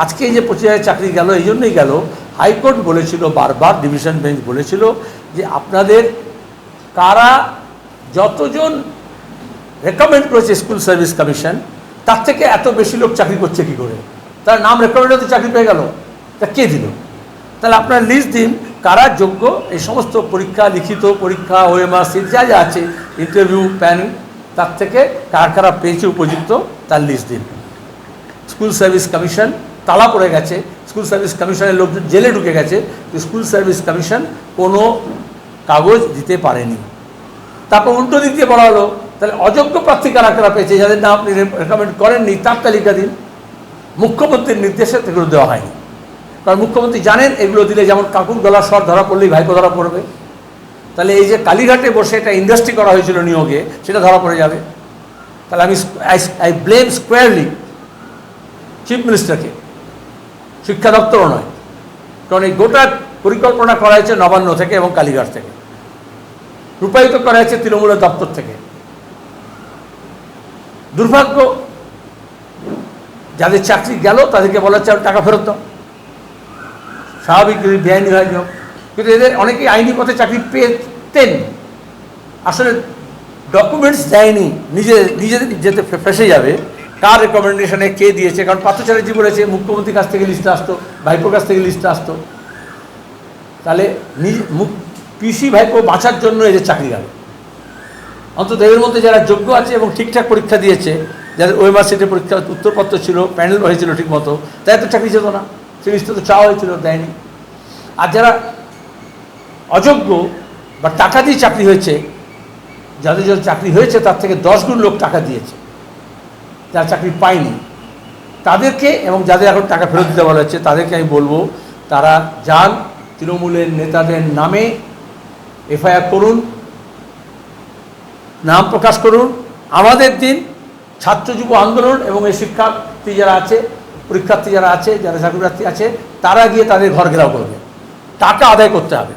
আজকে এই যে 25,000 চাকরি গেল, এই জন্যই গেল, হাইকোর্ট বলেছিল বারবার, ডিভিশন বেঞ্চ বলেছিল যে আপনাদের কারা যতজন রেকমেন্ড করেছে স্কুল সার্ভিস কমিশন, তার থেকে এত বেশি লোক চাকরি করছে কী করে? তার নাম রেকমেন্ডে চাকরি পেয়ে গেল, তা কে দিল? তাহলে আপনার লিস্ট দিন কারা যোগ্য, এই সমস্ত পরীক্ষা, লিখিত পরীক্ষা, ওএমআর সিট যা যা আছে, ইন্টারভিউ প্যানেল, তার থেকে কারা কারা পেয়েছে উপযুক্ত তার লিস্ট দিন। স্কুল সার্ভিস কমিশন তালা পড়ে গেছে, স্কুল সার্ভিস কমিশনের লোকজন জেলে ঢুকে গেছে, স্কুল সার্ভিস কমিশন কোনো কাগজ দিতে পারেনি। তারপর উল্টো দিক দিয়ে বলা হলো তাহলে অযোগ্য প্রার্থী কারা কারা পেয়েছে, যাদের নাম আপনি রেকমেন্ড করেননি তার তালিকা দিন। মুখ্যমন্ত্রীর নির্দেশে এগুলো দেওয়া হয়নি, কারণ মুখ্যমন্ত্রী জানেন এগুলো দিলে যেমন কাকুর গলার স্বর ধরা পড়লেই ভাইপো ধরা পড়বে, তাহলে এই যে কালীঘাটে বসে একটা ইন্ডাস্ট্রি করা হয়েছিল নিয়োগে, সেটা ধরা পড়ে যাবে। তাহলে আমি আই ব্লেম স্কোয়ারলি চিফ মিনিস্টারকে, শিক্ষা দপ্তরও নয়, কারণ এই গোটা পরিকল্পনা করা হয়েছে নবান্ন থেকে এবং কালীঘাট থেকে, রূপায়িত করা হয়েছে তৃণমূলের দপ্তর থেকে। দুর্ভাগ্য, যাদের চাকরি গেল তাদেরকে বলা হচ্ছে টাকা ফেরত দাও, স্বাভাবিক যদি বেআইনি হয় যোগ, কিন্তু এদের অনেকেই আইনি পথে চাকরি পেতেন, আসলে ডকুমেন্টস দেয়নি, নিজেদের যেতে ফেসে যাবে কার রেকমেন্ডেশনে কে দিয়েছে। কারণ পার্থ চ্যাটার্জি বলেছে মুখ্যমন্ত্রীর কাছ থেকে লিস্টটা আসতো, ভাইপোর কাছ থেকে লিস্টটা আসতো, তাহলে পিসি ভাইপো বাঁচার জন্য এদের চাকরি গেল। অন্তত এদের মধ্যে যারা যোগ্য আছে এবং ঠিকঠাক পরীক্ষা দিয়েছে, যাদের ওএমআর সিটের পরীক্ষা উত্তরপত্র ছিল, প্যানেল হয়েছিল ঠিক মতো, তাই তো চাকরি যেত না, সে লিস্টে তো চাওয়া হয়েছিল, দেয়নি। আর যারা অযোগ্য বা টাকা দিয়ে চাকরি হয়েছে, যাদের যাদের চাকরি হয়েছে তার থেকে 10 গুণ লোক টাকা দিয়েছে, যারা চাকরি পায়নি তাদেরকে, এবং যাদের এখন টাকা ফেরত দিতে বলা হচ্ছে তাদেরকে আমি বলবো তারা যান তৃণমূলের নেতাদের নামে এফআইআর করুন, নাম প্রকাশ করুন, আমাদের দিন ছাত্র যুব আন্দোলন এবং এই শিক্ষার্থী যারা আছে, পরীক্ষার্থী যারা আছে, যারা চাকরি প্রার্থী আছে, তারা গিয়ে তাদের ঘর ঘেরাও করবে, টাকা আদায় করতে হবে।